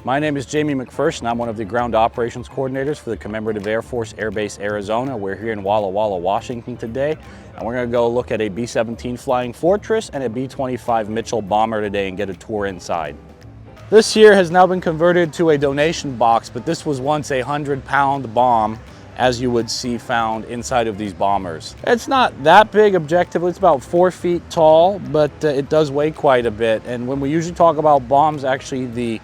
My name is Jamie McPherson, and I'm one of the ground operations coordinators for the Commemorative Air Force Airbase, Arizona. We're here in Walla, Washington today, and we're going to go look at a B-17 Flying Fortress and a B-25 Mitchell bomber today and get a tour inside. This here has now been converted to a donation box, but this was once a 100-pound bomb, as you would see found inside of these bombers. It's not that big objectively, it's about 4 feet tall, but it does weigh quite a bit. And when we usually talk about bombs, actually the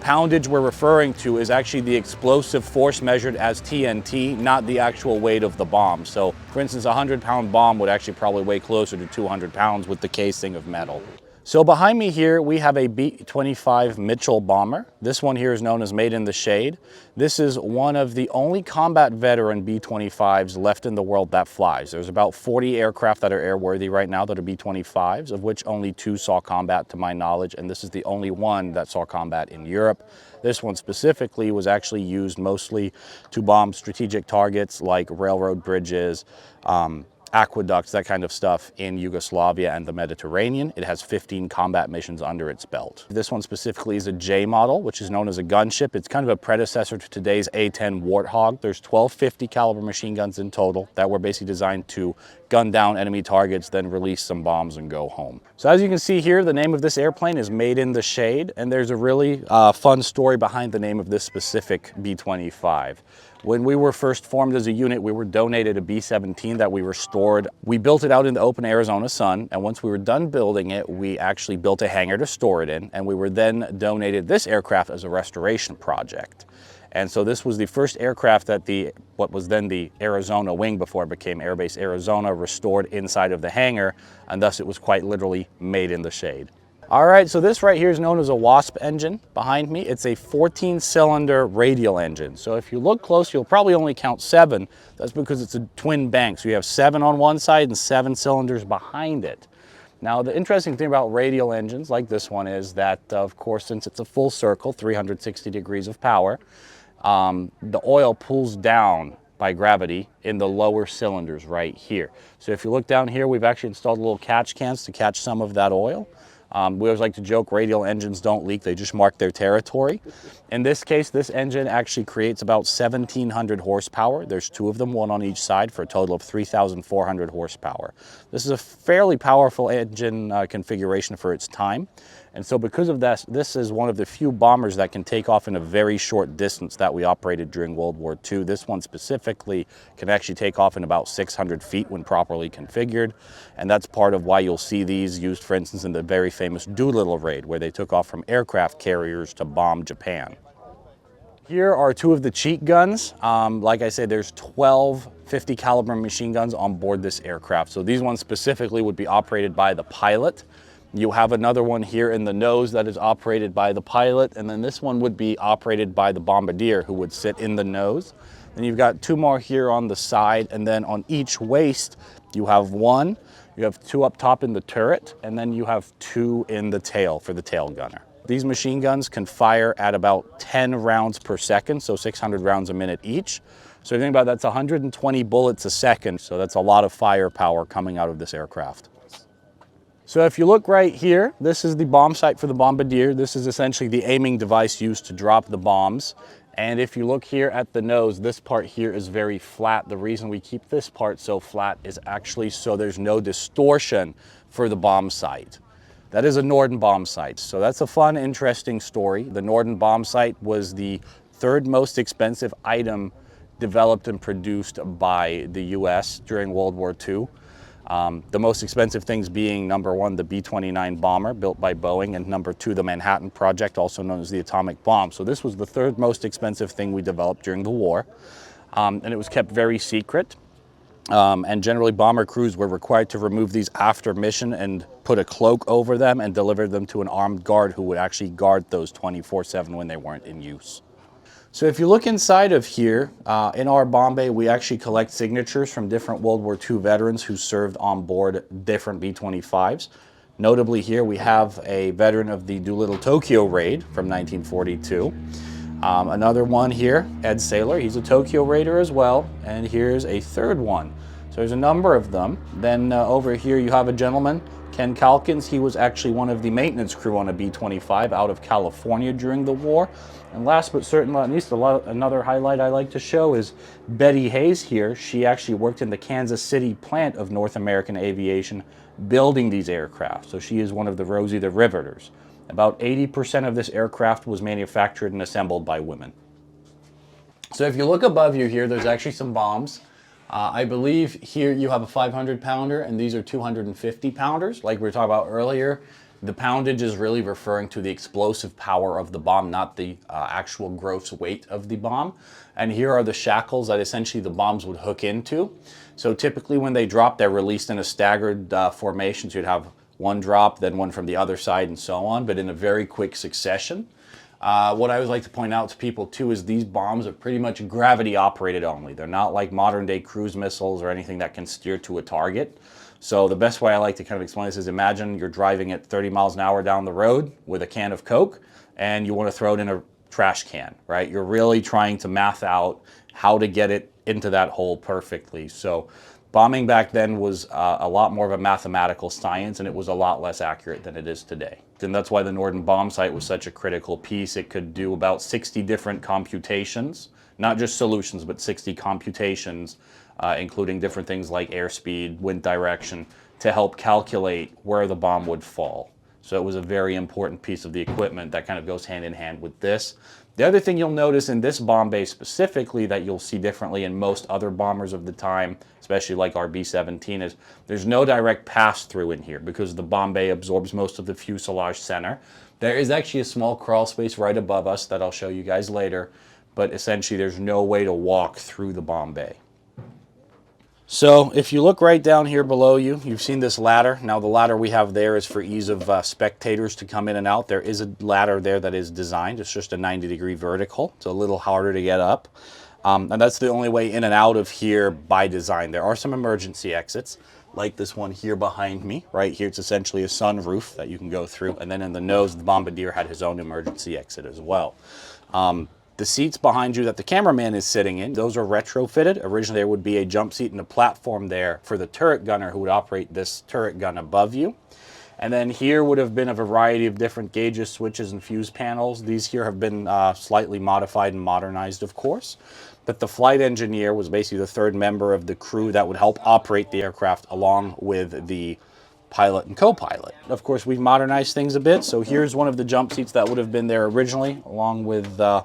poundage we're referring to is actually the explosive force measured as TNT, not the actual weight of the bomb. So for instance, a 100-pound bomb would actually probably weigh closer to 200 pounds with the casing of metal. So behind me here, we have a B-25 Mitchell bomber. This one here is known as Maid in the Shade. This is one of the only combat veteran B-25s left in the world that flies. There's about 40 aircraft that are airworthy right now that are B-25s, of which only 2 saw combat to my knowledge, and this is the only one that saw combat in Europe. This one specifically was actually used mostly to bomb strategic targets like railroad bridges, aqueducts, that kind of stuff in Yugoslavia and the Mediterranean. It has 15 combat missions under its belt. This one specifically is a J model, which is known as a gunship. It's kind of a predecessor to today's A-10 Warthog. There's 12 50 caliber machine guns in total that were basically designed to gun down enemy targets, then release some bombs and go home. So as you can see here, the name of this airplane is Maid in the Shade, and there's a really fun story behind the name of this specific B-25. When we were first formed as a unit, we were donated a B-17 that we restored. We built it out in the open Arizona sun, and once we were done building it, we actually built a hangar to store it in, and we were then donated this aircraft as a restoration project. And so this was the first aircraft that what was then the Arizona wing before it became Airbase Arizona restored inside of the hangar, and thus it was quite literally made in the shade. All right, so this right here is known as a WASP engine behind me. It's a 14-cylinder radial engine. So if you look close, you'll probably only count 7. That's because it's a twin bank. So you have 7 on one side and 7 cylinders behind it. Now, the interesting thing about radial engines like this one is that, of course, since it's a full circle, 360 degrees of power, the oil pulls down by gravity in the lower cylinders right here. So if you look down here, we've actually installed little catch cans to catch some of that oil. We always like to joke radial engines don't leak, they just mark their territory. In this case, this engine actually creates about 1,700 horsepower. There's 2 of them, 1 on each side, for a total of 3,400 horsepower. This is a fairly powerful engine configuration for its time. And so because of that, this is one of the few bombers that can take off in a very short distance that we operated during World War II. This one specifically can actually take off in about 600 feet when properly configured. And that's part of why you'll see these used, for instance, in the very famous Doolittle raid, where they took off from aircraft carriers to bomb Japan. Here are 2 of the cheat guns. Like I said, there's 12 50 caliber machine guns on board this aircraft. So these ones specifically would be operated by the pilot. You have another one here in the nose that is operated by the pilot, and then this one would be operated by the bombardier, who would sit in the nose. Then you've got 2 more here on the side, and then on each waist you have 1. You have 2 up top in the turret, and then you have 2 in the tail for the tail gunner. These machine guns can fire at about 10 rounds per second, so 600 rounds a minute each. So if you think about it, that's 120 bullets a second, so that's a lot of firepower coming out of this aircraft. So if you look right here, this is the bomb sight for the bombardier. This is essentially the aiming device used to drop the bombs. And if you look here at the nose, this part here is very flat. The reason we keep this part so flat is actually so there's no distortion for the bomb sight. That is a Norden bomb sight. So that's a fun, interesting story. The Norden bomb sight was the 3rd most expensive item developed and produced by the US during World War II. The most expensive things being number 1, the B-29 bomber built by Boeing, and number 2, the Manhattan Project, also known as the atomic bomb. So this was the 3rd most expensive thing we developed during the war, and it was kept very secret. And generally bomber crews were required to remove these after mission and put a cloak over them and deliver them to an armed guard who would actually guard those 24/7 when they weren't in use. So if you look inside of here, in our bomb bay, we actually collect signatures from different World War II veterans who served on board different B-25s. Notably here, we have a veteran of the Doolittle Tokyo raid from 1942. Another one here, Ed Saylor, he's a Tokyo Raider as well. And here's a 3rd one. So there's a number of them. Then over here you have a gentleman, Ken Calkins, he was actually one of the maintenance crew on a B-25 out of California during the war. And last but certainly not least, another highlight I like to show is Betty Hayes here. She actually worked in the Kansas City plant of North American Aviation building these aircraft. So she is one of the Rosie the Riveters. About 80% of this aircraft was manufactured and assembled by women. So if you look above you here, there's actually some bombs. I believe here you have a 500 pounder and these are 250 pounders. Like we were talking about earlier, the poundage is really referring to the explosive power of the bomb, not the actual gross weight of the bomb. And here are the shackles that essentially the bombs would hook into. So typically when they drop, they're released in a staggered formation. So you'd have one drop, then one from the other side and so on, but in a very quick succession. What I always like to point out to people too is these bombs are pretty much gravity operated only. They're not like modern day cruise missiles or anything that can steer to a target. So the best way I like to kind of explain this is imagine you're driving at 30 miles an hour down the road with a can of Coke and you want to throw it in a trash can, right? You're really trying to math out how to get it into that hole perfectly. So bombing back then was a lot more of a mathematical science, and it was a lot less accurate than it is today. And that's why the Norden bomb sight was such a critical piece. It could do about 60 different computations, not just solutions, but 60 computations, including different things like airspeed, wind direction, to help calculate where the bomb would fall. So it was a very important piece of the equipment that kind of goes hand in hand with this. The other thing you'll notice in this bomb bay specifically that you'll see differently in most other bombers of the time, especially like our B-17, is there's no direct pass-through in here because the bomb bay absorbs most of the fuselage center. There is actually a small crawl space right above us that I'll show you guys later, but essentially there's no way to walk through the bomb bay. So if you look right down here below you, you've seen this ladder. Now the ladder we have there is for ease of spectators to come in and out. There is a ladder there that is designed. It's just a 90-degree vertical. It's a little harder to get up. And that's the only way in and out of here by design. There are some emergency exits, like this one here behind me. Right here, it's essentially a sunroof that you can go through. And then in the nose, the bombardier had his own emergency exit as well. The seats behind you that the cameraman is sitting in, those are retrofitted. Originally, there would be a jump seat and a platform there for the turret gunner who would operate this turret gun above you. And then here would have been a variety of different gauges, switches, and fuse panels. These here have been slightly modified and modernized, of course. But the flight engineer was basically the third member of the crew that would help operate the aircraft along with the pilot and co-pilot. Of course, we've modernized things a bit. So here's one of the jump seats that would have been there originally, along with the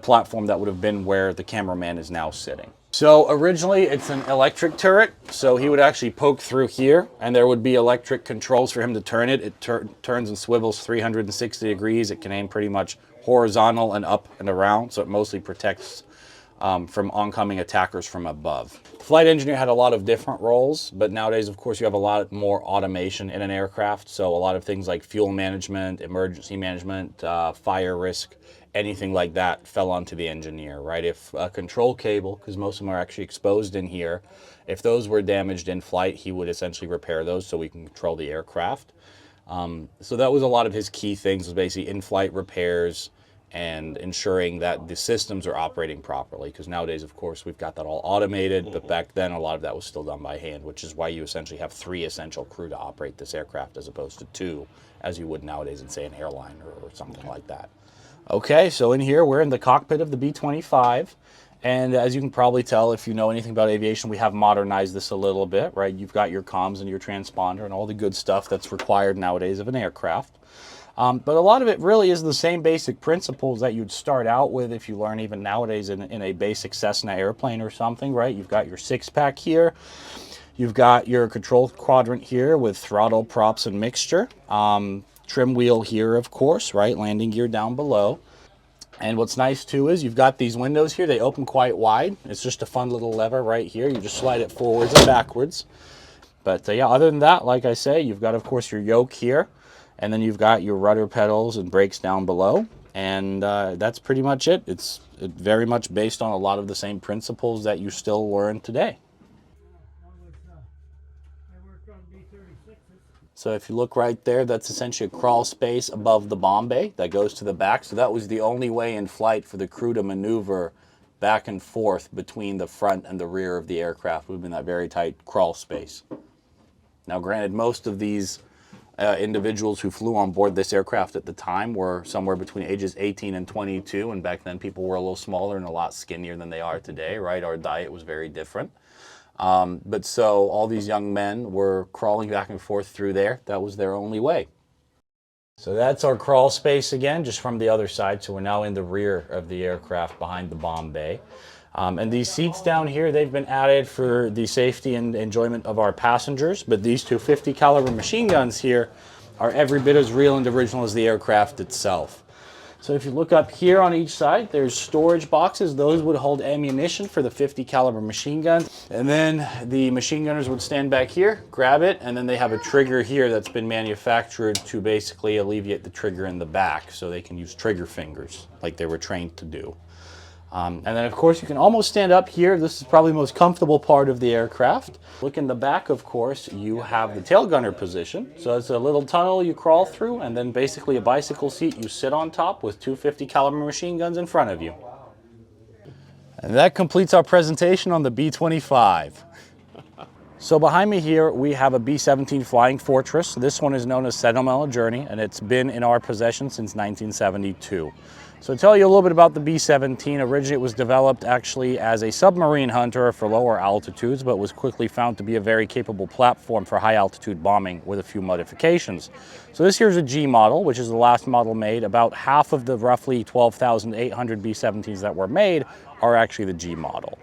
platform that would have been where the cameraman is now sitting. So originally it's an electric turret, so he would actually poke through here and there would be electric controls for him to turn it. It turns and swivels 360 degrees. It can aim pretty much horizontal and up and around, so it mostly protects from oncoming attackers from above. The flight engineer had a lot of different roles, but nowadays, of course, you have a lot more automation in an aircraft. So a lot of things like fuel management, emergency management, fire risk, anything like that fell onto the engineer, right? If a control cable, because most of them are actually exposed in here, if those were damaged in flight, he would essentially repair those so we can control the aircraft. So that was a lot of his key things, was basically in-flight repairs and ensuring that the systems are operating properly. Because nowadays, of course, we've got that all automated, but back then a lot of that was still done by hand, which is why you essentially have 3 essential crew to operate this aircraft as opposed to 2, as you would nowadays in, say, an airline or something like that. Okay, so in here, we're in the cockpit of the B-25. And as you can probably tell, if you know anything about aviation, we have modernized this a little bit, right? You've got your comms and your transponder and all the good stuff that's required nowadays of an aircraft. But a lot of it really is the same basic principles that you'd start out with if you learn even nowadays in a basic Cessna airplane or something, right? You've got your 6-pack here. You've got your control quadrant here with throttle, props, and mixture. Trim wheel here, of course, right? Landing gear down below. And what's nice too is you've got these windows here. They open quite wide. It's just a fun little lever right here. You just slide it forwards and backwards. But yeah, other than that, like I say, you've got, of course, your yoke here. And then you've got your rudder pedals and brakes down below. And that's pretty much it. It's very much based on a lot of the same principles that you still learn today. So if you look right there, that's essentially a crawl space above the bomb bay that goes to the back. So that was the only way in flight for the crew to maneuver back and forth between the front and the rear of the aircraft, would have been that very tight crawl space. Now granted, most of these Individuals who flew on board this aircraft at the time were somewhere between ages 18 and 22, and back then people were a little smaller and a lot skinnier than they are today, right? Our diet was very different. But so all these young men were crawling back and forth through there. That was their only way. So that's our crawl space again, just from the other side. So we're now in the rear of the aircraft behind the bomb bay. And these seats down here, they've been added for the safety and enjoyment of our passengers. But these two 50 caliber machine guns here are every bit as real and original as the aircraft itself. So if you look up here on each side, there's storage boxes. Those would hold ammunition for the 50 caliber machine gun. And then the machine gunners would stand back here, grab it, and then they have a trigger here that's been manufactured to basically alleviate the trigger in the back so they can use trigger fingers like they were trained to do. And then of course you can almost stand up here. This is probably the most comfortable part of the aircraft. Look in the back, of course, you have the tail gunner position. So it's a little tunnel you crawl through, and then basically a bicycle seat you sit on top with two 50 caliber machine guns in front of you. And that completes our presentation on the B-25. So behind me here, we have a B-17 Flying Fortress. This one is known as Sentimental Journey, and it's been in our possession since 1972. So to tell you a little bit about the B-17, originally it was developed actually as a submarine hunter for lower altitudes, but was quickly found to be a very capable platform for high altitude bombing with a few modifications. So this here is a G model, which is the last model made. About half of the roughly 12,800 B-17s that were made are actually the G model.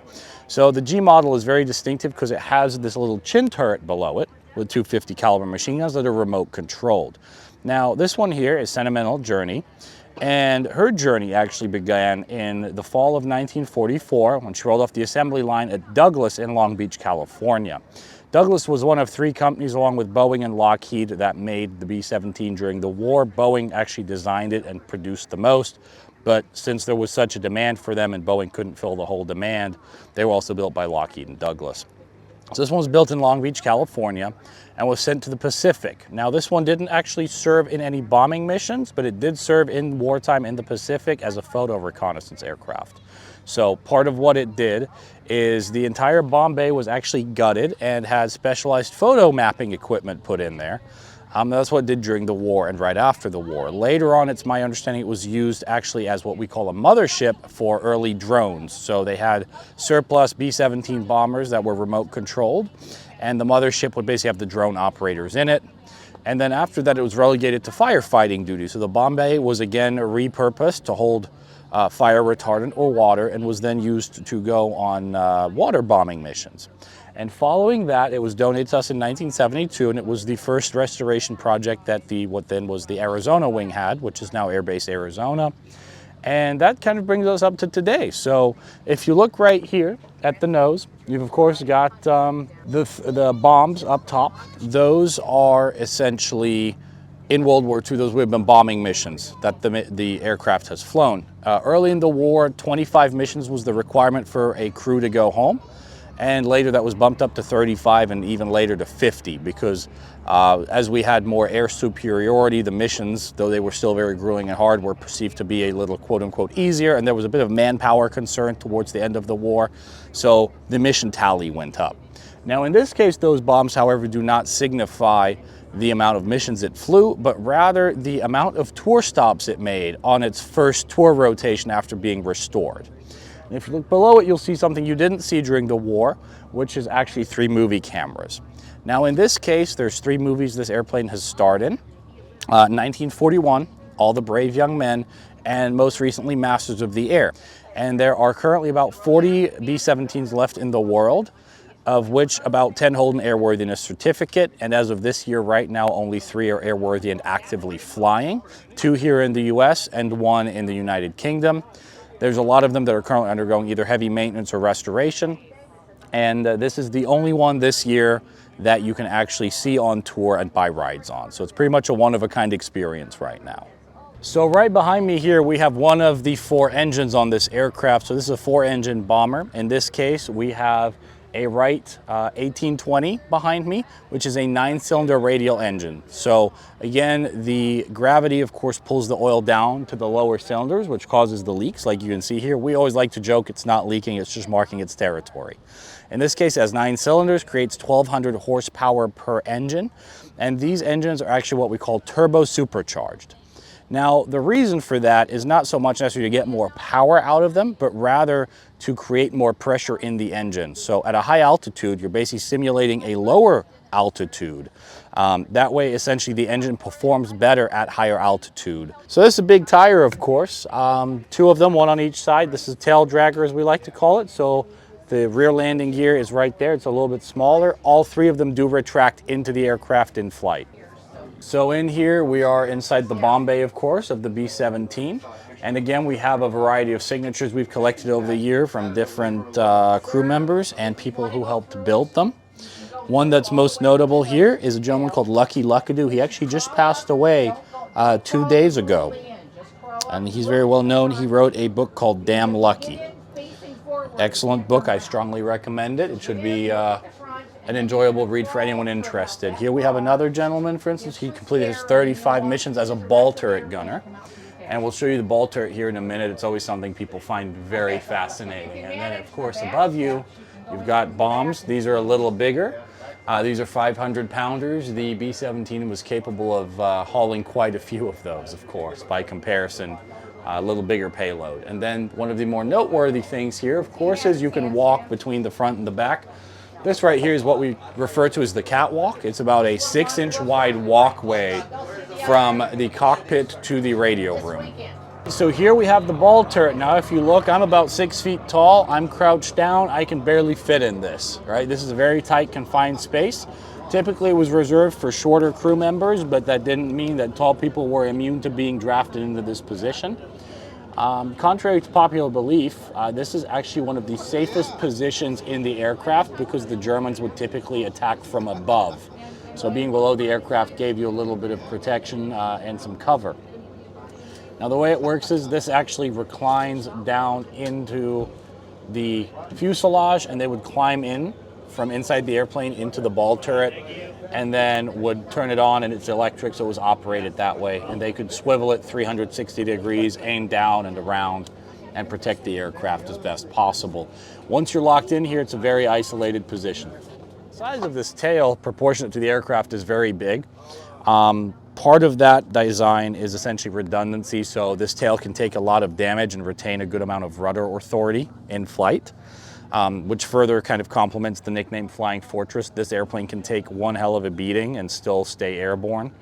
So the G model is very distinctive because it has this little chin turret below it with two 50 caliber machine guns that are remote controlled. Now this one here is Sentimental Journey. And her journey actually began in the fall of 1944 when she rolled off the assembly line at Douglas in Long Beach, California. Douglas was one of three companies, along with Boeing and Lockheed, that made the B-17 during the war. Boeing actually designed it and produced the most, but since there was such a demand for them and Boeing couldn't fill the whole demand, they were also built by Lockheed and Douglas. So this one was built in Long Beach, California, and was sent to the Pacific. Now this one didn't actually serve in any bombing missions, but it did serve in wartime in the Pacific as a photo reconnaissance aircraft. So part of what it did is the entire bomb bay was actually gutted and had specialized photo mapping equipment put in there. That's what it did during the war and right after the war. Later on, it's my understanding it was used actually as what we call a mothership for early drones. So they had surplus B-17 bombers that were remote controlled, and the mothership would basically have the drone operators in it. And then after that, it was relegated to firefighting duty. So the bomb bay was again repurposed to hold fire retardant or water, and was then used to go on water bombing missions. And following that, it was donated to us in 1972, and it was the first restoration project that what then was the Arizona wing had, which is now Airbase Arizona. And that kind of brings us up to today. So if you look right here at the nose, you've of course got the bombs up top. Those are essentially, in World War II, those would have been bombing missions that the aircraft has flown. Early in the war, 25 missions was the requirement for a crew to go home. And later that was bumped up to 35 and even later to 50 because as we had more air superiority, the missions, though they were still very grueling and hard, were perceived to be a little quote-unquote easier, and there was a bit of manpower concern towards the end of the war, so the mission tally went up. Now in this case, those bombs, however, do not signify the amount of missions it flew, but rather the amount of tour stops it made on its first tour rotation after being restored. And if you look below it, you'll see something you didn't see during the war, which is actually 3 movie cameras. Now in this case, there's 3 movies this airplane has starred in. 1941, All the Brave Young Men, and most recently Masters of the Air. And there are currently about 40 B-17s left in the world, of which about 10 hold an airworthiness certificate. And as of this year, right now, only 3 are airworthy and actively flying. 2 here in the US and 1 in the United Kingdom. There's a lot of them that are currently undergoing either heavy maintenance or restoration. And this is the only one this year that you can actually see on tour and buy rides on. So it's pretty much a one-of-a-kind experience right now. So right behind me here, we have one of the 4 engines on this aircraft. So this is a 4-engine bomber. In this case, we have a Wright 1820 behind me, which is a 9-cylinder radial engine. So again, the gravity of course pulls the oil down to the lower cylinders, which causes the leaks like you can see here. We always like to joke it's not leaking, it's just marking its territory. In this case, it has 9 cylinders, creates 1,200 horsepower per engine, and these engines are actually what we call turbo supercharged. Now, the reason for that is not so much necessarily to get more power out of them, but rather to create more pressure in the engine. So at a high altitude, you're basically simulating a lower altitude. That way, essentially, the engine performs better at higher altitude. So this is a big tire, of course. 2 of them, one on each side. This is tail dragger, as we like to call it. So the rear landing gear is right there. It's a little bit smaller. All 3 of them do retract into the aircraft in flight. So in here, we are inside the bomb bay, of course, of the B-17. And again, we have a variety of signatures we've collected over the year from different crew members and people who helped build them. One that's most notable here is a gentleman called Lucky Luckadoo. He actually just passed away 2 days ago. And he's very well known. He wrote a book called Damn Lucky. Excellent book. I strongly recommend it. It should be an enjoyable read for anyone interested. Here we have another gentleman, for instance. He completed his 35 missions as a ball turret gunner. And we'll show you the ball turret here in a minute. It's always something people find very fascinating. And then, of course, above you, you've got bombs. These are a little bigger. These are 500-pounders. The B-17 was capable of hauling quite a few of those, of course, by comparison. A little bigger payload. And then one of the more noteworthy things here, of course, is you can walk between the front and the back. This right here is what we refer to as the catwalk. It's about a 6-inch wide walkway from the cockpit to the radio room. So here we have the ball turret. Now if you look, I'm about 6 feet tall. I'm crouched down. I can barely fit in this, right? This is a very tight, confined space. Typically it was reserved for shorter crew members, but that didn't mean that tall people were immune to being drafted into this position. Contrary to popular belief, this is actually one of the safest positions in the aircraft because the Germans would typically attack from above. So being below the aircraft gave you a little bit of protection and some cover. Now the way it works is this actually reclines down into the fuselage, and they would climb in from inside the airplane into the ball turret and then would turn it on, and it's electric, so it was operated that way. And they could swivel it 360 degrees, aim down and around, and protect the aircraft as best possible. Once you're locked in here, it's a very isolated position. The size of this tail, proportionate to the aircraft, is very big. Part of that design is essentially redundancy, so this tail can take a lot of damage and retain a good amount of rudder authority in flight. Which further kind of complements the nickname Flying Fortress. This airplane can take one hell of a beating and still stay airborne.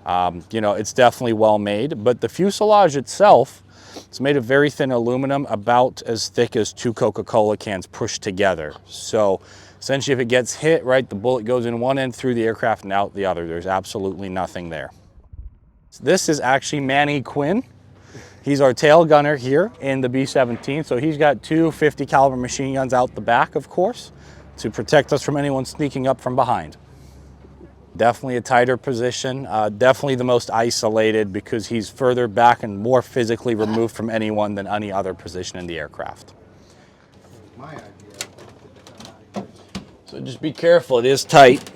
You know, it's definitely well made, but the fuselage itself, it's made of very thin aluminum, about as thick as 2 Coca-Cola cans pushed together. So essentially if it gets hit, right, the bullet goes in one end through the aircraft and out the other. There's absolutely nothing there. So this is actually Manny Quinn. He's our tail gunner here in the B-17, so he's got 2 50 caliber machine guns out the back, of course, to protect us from anyone sneaking up from behind. Definitely a tighter position, definitely the most isolated because he's further back and more physically removed from anyone than any other position in the aircraft. So just be careful, it is tight.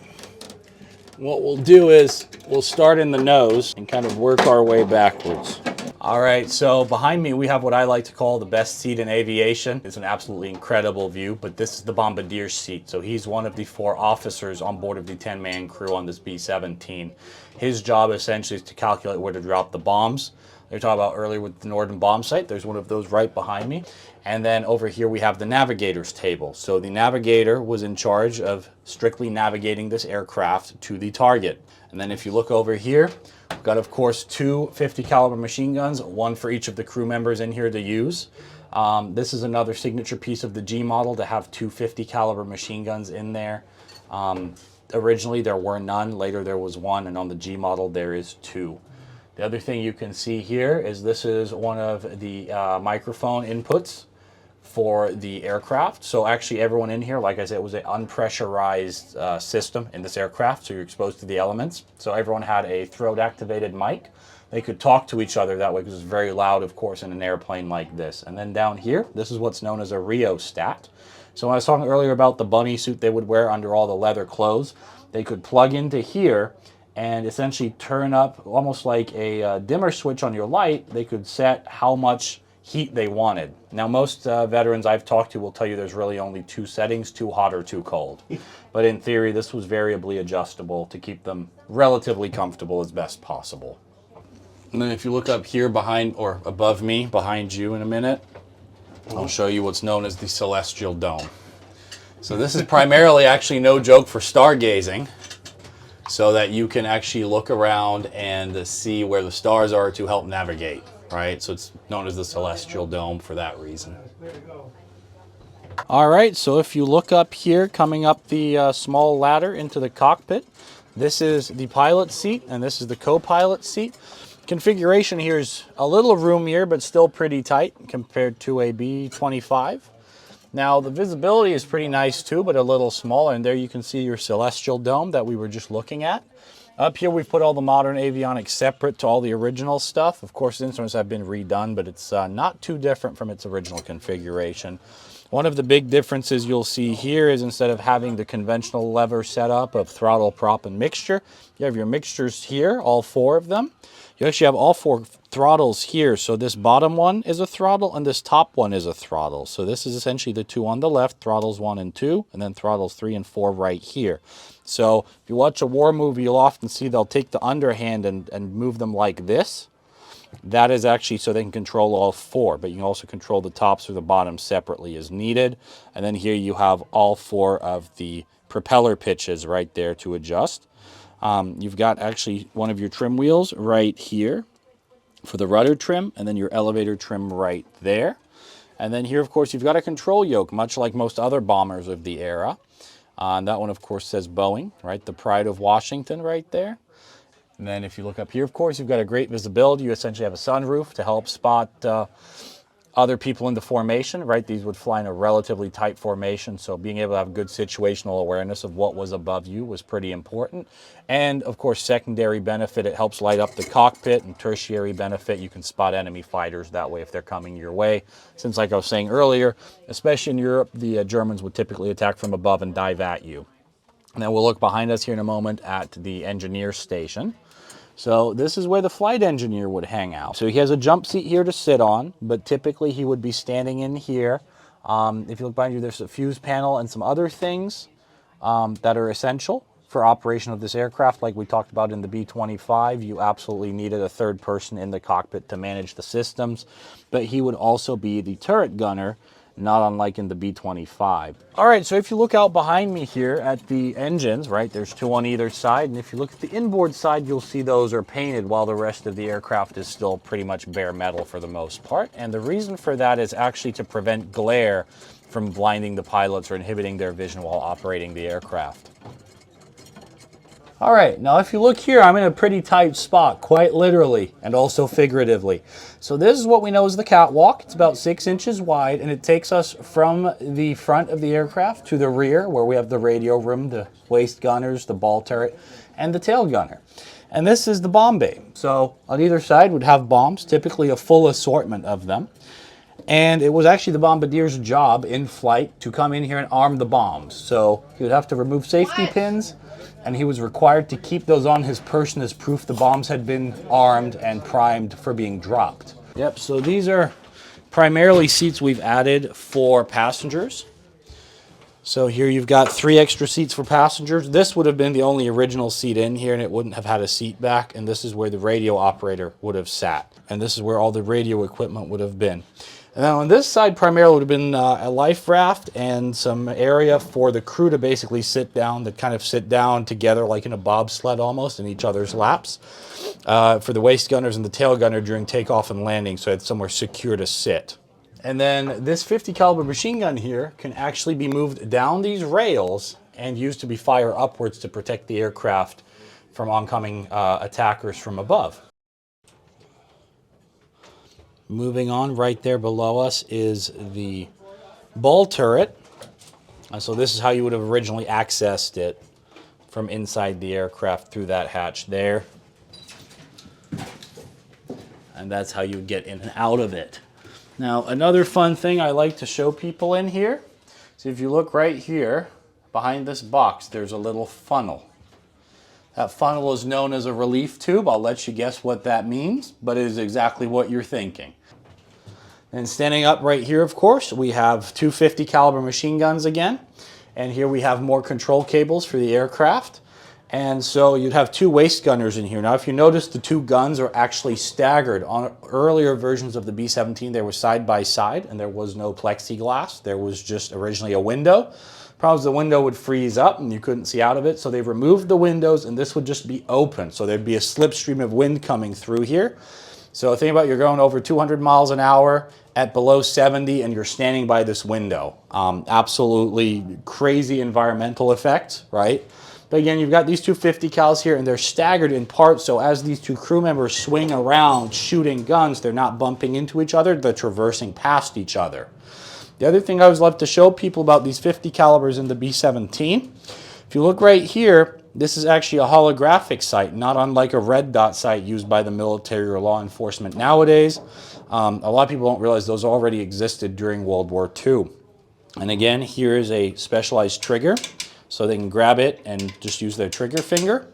What we'll do is we'll start in the nose and kind of work our way backwards. All right, so behind me we have what I like to call the best seat in aviation. It's an absolutely incredible view, but this is the bombardier's seat. So he's one of the 4 officers on board of the 10-man crew on this B-17. His job essentially is to calculate where to drop the bombs. They were talking about earlier with the Norden bomb sight. There's one of those right behind me. And then over here we have the navigator's table. So the navigator was in charge of strictly navigating this aircraft to the target. And then if you look over here, we've got, of course, 2 50 caliber machine guns, one for each of the crew members in here to use. This is another signature piece of the G model to have 2 50 caliber machine guns in there. Originally there were none, later there was one, and on the G model there is 2. The other thing you can see here is this is one of the microphone inputs for the aircraft. So actually everyone in here, like I said, it was an unpressurized system in this aircraft, so you're exposed to the elements. So everyone had a throat activated mic they could talk to each other that way because it's very loud, of course, in an airplane like this. And then down here, this is what's known as a rheostat. So when I was talking earlier about the bunny suit they would wear under all the leather clothes, they could plug into here and essentially turn up almost like a dimmer switch on your light. They could set how much heat they wanted. Now most veterans I've talked to will tell you there's really only two settings, too hot or too cold. But in theory, this was variably adjustable to keep them relatively comfortable as best possible. And then if you look up here behind, or above me, behind you in a minute, I'll show you what's known as the celestial dome. So this is primarily, actually no joke, for stargazing, so that you can actually look around and see where the stars are to help navigate, right? So it's known as the celestial dome for that reason. All right, so if you look up here, coming up the small ladder into the cockpit, this is the pilot seat and this is the co-pilot seat. Configuration here is a little roomier, but still pretty tight compared to a B-25. Now the visibility is pretty nice too, but a little smaller, and there you can see your celestial dome that we were just looking at. Up here we've put all the modern avionics separate to all the original stuff. Of course, the instruments have been redone, but it's not too different from its original configuration. One of the big differences you'll see here is instead of having the conventional lever setup of throttle, prop, and mixture, you have your mixtures here, all four of them. You actually have all four throttles here. So this bottom one is a throttle and this top one is a throttle. So this is essentially the two on the left, throttles 1 and 2, and then throttles 3 and 4 right here. So if you watch a war movie, you'll often see they'll take the underhand and move them like this. That is actually so they can control all four, but you can also control the tops or the bottoms separately as needed. And then here you have all four of the propeller pitches right there to adjust. You've got actually one of your trim wheels right here for the rudder trim, and then your elevator trim right there. And then here, of course, you've got a control yoke, much like most other bombers of the era. And that one, of course, says Boeing, right? The Pride of Washington right there. And then if you look up here, of course, you've got a great visibility. You essentially have a sunroof to help spot other people in the formation, right? These would fly in a relatively tight formation, so being able to have good situational awareness of what was above you was pretty important. And of course, secondary benefit, it helps light up the cockpit, and tertiary benefit, you can spot enemy fighters that way if they're coming your way. Since, like I was saying earlier, especially in Europe, the Germans would typically attack from above and dive at you. And then we'll look behind us here in a moment at the engineer station. So this is where the flight engineer would hang out. So he has a jump seat here to sit on, but typically he would be standing in here. If you look behind you, there's a fuse panel and some other things that are essential for operation of this aircraft. Like we talked about in the B-25, you absolutely needed a third person in the cockpit to manage the systems, but he would also be the turret gunner, not unlike in the B-25. All right, so if you look out behind me here at the engines, right, there's two on either side, and if you look at the inboard side, you'll see those are painted while the rest of the aircraft is still pretty much bare metal for the most part. And the reason for that is actually to prevent glare from blinding the pilots or inhibiting their vision while operating the aircraft. All right, now if you look here, I'm in a pretty tight spot, quite literally and also figuratively. So this is what we know as the catwalk. It's about 6 inches wide, and it takes us from the front of the aircraft to the rear, where we have the radio room, the waist gunners, the ball turret, and the tail gunner. And this is the bomb bay. So on either side would have bombs, typically a full assortment of them. And it was actually the bombardier's job in flight to come in here and arm the bombs. So he would have to remove safety pins, and he was required to keep those on his person as proof the bombs had been armed and primed for being dropped. Yep, so these are primarily seats we've added for passengers. So here you've got 3 extra seats for passengers. This would have been the only original seat in here, and it wouldn't have had a seat back, and this is where the radio operator would have sat. And this is where all the radio equipment would have been. And then on this side primarily would have been a life raft and some area for the crew to basically sit down, that kind of sit down together like in a bobsled almost in each other's laps, for the waist gunners and the tail gunner during takeoff and landing, so it's somewhere secure to sit. And then this 50 caliber machine gun here can actually be moved down these rails and used to be fired upwards to protect the aircraft from oncoming attackers from above. Moving on, right there below us is the ball turret. So this is how you would have originally accessed it, from inside the aircraft through that hatch there. and that's how you get in and out of it. Now, another fun thing I like to show people in here, so if you look right here, behind this box, there's a little funnel. That funnel is known as a relief tube. I'll let you guess what that means, but it is exactly what you're thinking. And standing up right here, of course, we have two 50 caliber machine guns again. And here we have more control cables for the aircraft. And so you'd have two waist gunners in here. Now, if you notice, the two guns are actually staggered. On earlier versions of the B-17, they were side by side, and there was no plexiglass. There was just originally a window. Problem is the window would freeze up and you couldn't see out of it, so they've removed the windows and this would just be open. So there'd be a slipstream of wind coming through here. So think about, you're going over 200 miles an hour at below 70 and you're standing by this window. Absolutely crazy environmental effect, right? But again, you've got these two 50 cals here and they're staggered in parts, so as these two crew members swing around shooting guns, they're not bumping into each other, they're traversing past each other. The other thing I always love to show people about these 50 calibers in the B-17, if you look right here, this is actually a holographic sight, not unlike a red dot sight used by the military or law enforcement nowadays. A lot of people don't realize those already existed during World War II. And again, here is a specialized trigger, so they can grab it and just use their trigger finger.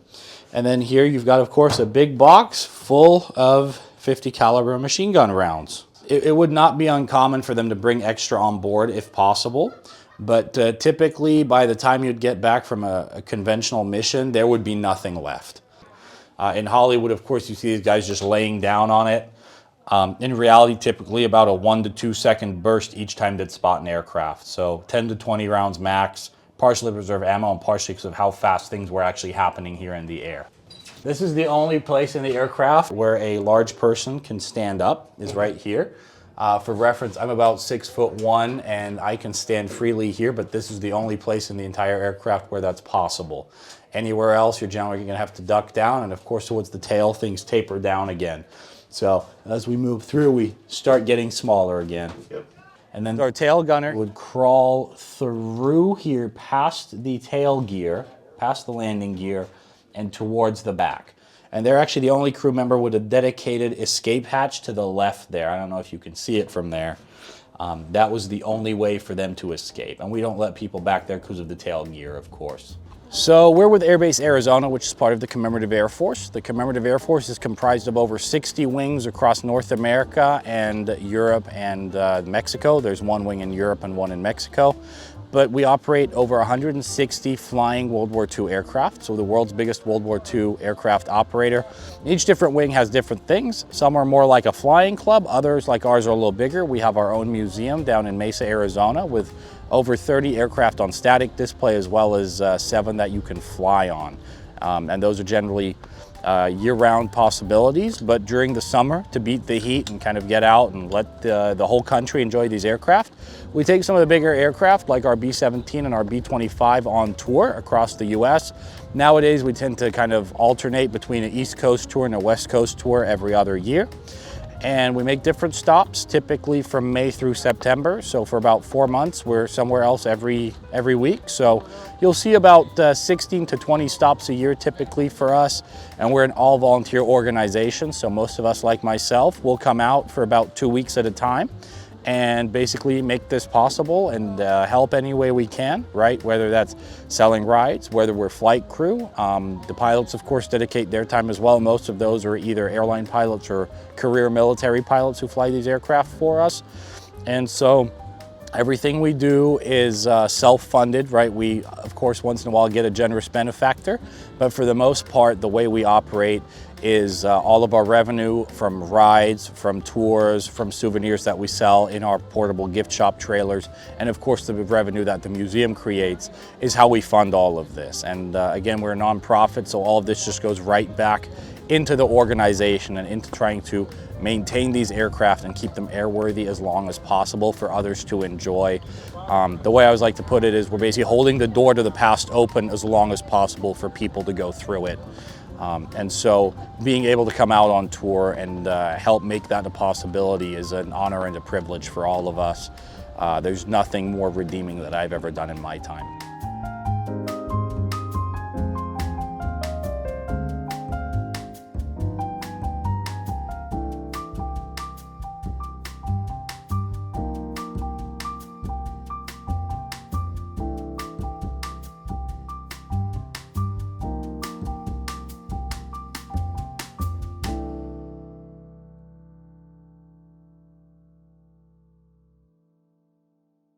And then here you've got, of course, a big box full of 50 caliber machine gun rounds. It would not be uncommon for them to bring extra on board if possible, but typically by the time you'd get back from a conventional mission, there would be nothing left. In Hollywood, of course, you see these guys just laying down on it. In reality, typically about a 1 to 2 second burst each time they'd spot an aircraft. So 10 to 20 rounds max, partially reserve ammo and partially because of how fast things were actually happening here in the air. This is the only place in the aircraft where a large person can stand up, is right here. For reference, I'm about 6'1" and I can stand freely here, but this is the only place in the entire aircraft where that's possible. Anywhere else, you're generally going to have to duck down, and of course towards the tail, things taper down again. So as we move through, we start getting smaller again. Yep. And then our tail gunner would crawl through here past the tail gear, past the landing gear, and towards the back. And they're actually the only crew member with a dedicated escape hatch to the left there. I don't know if you can see it from there. That was the only way for them to escape. And we don't let people back there because of the tail gear, of course. So we're with Airbase Arizona, which is part of the Commemorative Air Force. The Commemorative Air Force is comprised of over 60 wings across North America and Europe and Mexico. There's one wing in Europe and one in Mexico. But we operate over 160 flying World War II aircraft, so the world's biggest World War II aircraft operator. Each different wing has different things. Some are more like a flying club, others like ours are a little bigger. We have our own museum down in Mesa, Arizona with over 30 aircraft on static display as well as 7 that you can fly on. And those are generally year-round possibilities, but during the summer, to beat the heat and kind of get out and let the whole country enjoy these aircraft, we take some of the bigger aircraft like our B-17 and our B-25 on tour across the US. Nowadays, we tend to kind of alternate between an East Coast tour and a West Coast tour every other year. And we make different stops, typically from May through September. So for about 4 months, we're somewhere else every week. So you'll see about 16 to 20 stops a year typically for us. And we're an all-volunteer organization. So most of us, like myself, will come out for about 2 weeks at a time and basically make this possible and help any way we can, right? Whether that's selling rides, whether we're flight crew. The pilots, of course, dedicate their time as well. Most of those are either airline pilots or career military pilots who fly these aircraft for us. And so everything we do is self-funded, right? We, of course, once in a while get a generous benefactor, but for the most part, the way we operate is all of our revenue from rides, from tours, from souvenirs that we sell in our portable gift shop trailers, and of course the revenue that the museum creates is how we fund all of this. And again, we're a nonprofit, so all of this just goes right back into the organization and into trying to maintain these aircraft and keep them airworthy as long as possible for others to enjoy. The way I always like to put it is we're basically holding the door to the past open as long as possible for people to go through it. And so being able to come out on tour and help make that a possibility is an honor and a privilege for all of us. There's nothing more redeeming that I've ever done in my time.